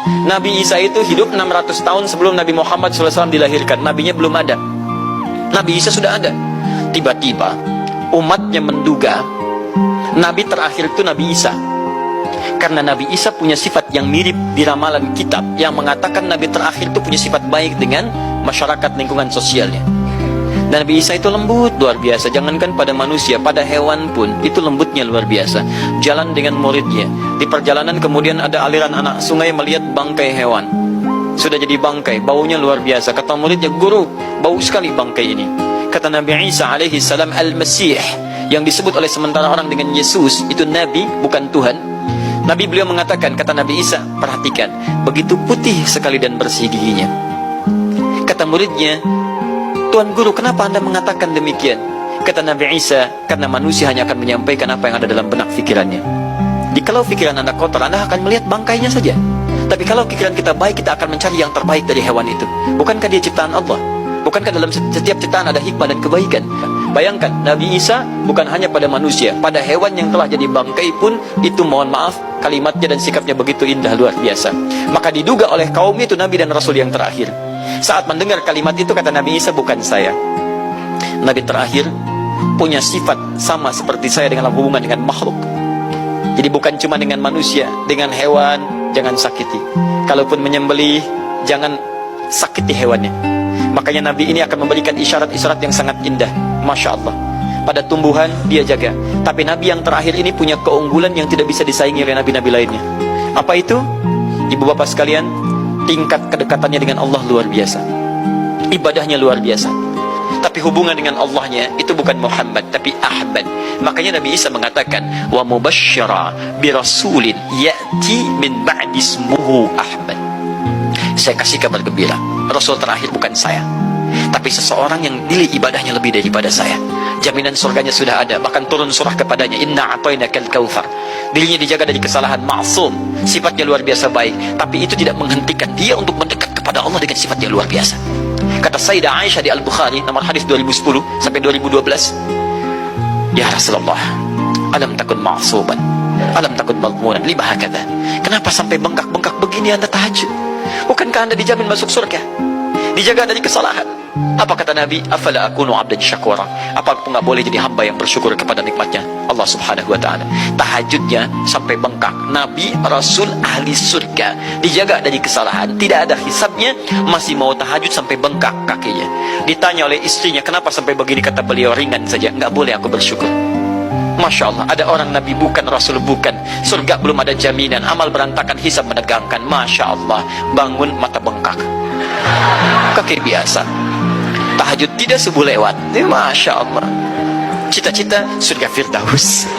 Nabi Isa itu hidup 600 tahun sebelum Nabi Muhammad SAW dilahirkan. Nabinya belum ada. Nabi Isa sudah ada. Tiba-tiba umatnya menduga Nabi terakhir itu Nabi Isa. Karena Nabi Isa punya sifat yang mirip di ramalan kitab yang mengatakan Nabi terakhir itu punya sifat baik dengan masyarakat lingkungan sosialnya. Dan Nabi Isa itu lembut luar biasa. Jangankan pada manusia, pada hewan pun itu lembutnya luar biasa. Jalan dengan muridnya. Di perjalanan kemudian ada aliran anak sungai melihat bangkai hewan. Sudah jadi bangkai, baunya luar biasa. Kata muridnya, guru, bau sekali bangkai ini. Kata Nabi Isa alaihi salam, Al-Masih, yang disebut oleh sementara orang dengan Yesus, itu Nabi bukan Tuhan. Nabi beliau mengatakan, kata Nabi Isa, perhatikan, begitu putih sekali dan bersih giginya. Kata muridnya, Tuan Guru, kenapa Anda mengatakan demikian? Kata Nabi Isa, karena manusia hanya akan menyampaikan apa yang ada dalam benak pikirannya. Jikalau pikiran Anda kotor, Anda akan melihat bangkainya saja. Tapi kalau pikiran kita baik, kita akan mencari yang terbaik dari hewan itu. Bukankah dia ciptaan Allah? Bukankah dalam setiap ciptaan ada hikmah dan kebaikan? Bayangkan, Nabi Isa bukan hanya pada manusia, pada hewan yang telah jadi bangkai pun, itu mohon maaf, kalimatnya dan sikapnya begitu indah luar biasa. Maka diduga oleh kaum itu Nabi dan Rasul yang terakhir. Saat mendengar kalimat itu, kata Nabi Isa, bukan saya. Nabi terakhir punya sifat sama seperti saya dalam hubungan dengan makhluk. Jadi bukan cuma dengan manusia, dengan hewan jangan sakiti. Kalaupun menyembelih, jangan sakiti hewannya. Makanya Nabi ini akan memberikan isyarat-isyarat yang sangat indah. Masya Allah. Pada tumbuhan dia jaga. Tapi Nabi yang terakhir ini punya keunggulan yang tidak bisa disaingi oleh Nabi-Nabi lainnya. Apa itu? Ibu bapak sekalian, tingkat kedekatannya dengan Allah luar biasa. Ibadahnya luar biasa. Tapi hubungan dengan Allahnya itu bukan Muhammad, tapi Ahmad. Makanya Nabi Isa mengatakan, wa mubasysyara bi rasulin ya'ti min ba'di ismuhu Ahmad. Saya kasih kabar gembira, Rasul terakhir bukan saya, tapi seseorang yang nilai ibadahnya lebih daripada saya. Jaminan surganya sudah ada, bahkan turun surah kepadanya, inna a'tainakal kautsar. Dirinya dijaga dari kesalahan, maksum, sifatnya luar biasa baik. Tapi itu tidak menghentikan dia untuk mendekat kepada Allah dengan sifatnya luar biasa. Kata Sayyidah Aisyah di Al-Bukhari, nomor hadis 2010 sampai 2012, ya Rasulullah, alam takun ma'suban, alam takun malmunan, lima hakadha. Kenapa sampai bengkak-bengkak begini Anda tahajud? Bukankah Anda dijamin masuk surga? Dijaga dari kesalahan. Apa kata Nabi? Afala akunu abdan syakura. Apa aku nggak boleh jadi hamba yang bersyukur kepada nikmatnya Allah subhanahu wa ta'ala? Tahajudnya sampai bengkak. Nabi, Rasul, ahli surga, dijaga dari kesalahan, tidak ada hisabnya, masih mau tahajud sampai bengkak kakinya. Ditanya oleh istrinya, kenapa sampai begini? Kata beliau, ringan saja, nggak boleh aku bersyukur. Masya Allah, ada orang Nabi bukan, Rasul bukan, surga belum ada jaminan, amal berantakan, hisab menegangkan. Masya Allah, bangun mata bengkak, kaki biasa, tahajud tidak subuh lewat. Masya Allah, cita-cita surga Firdaus.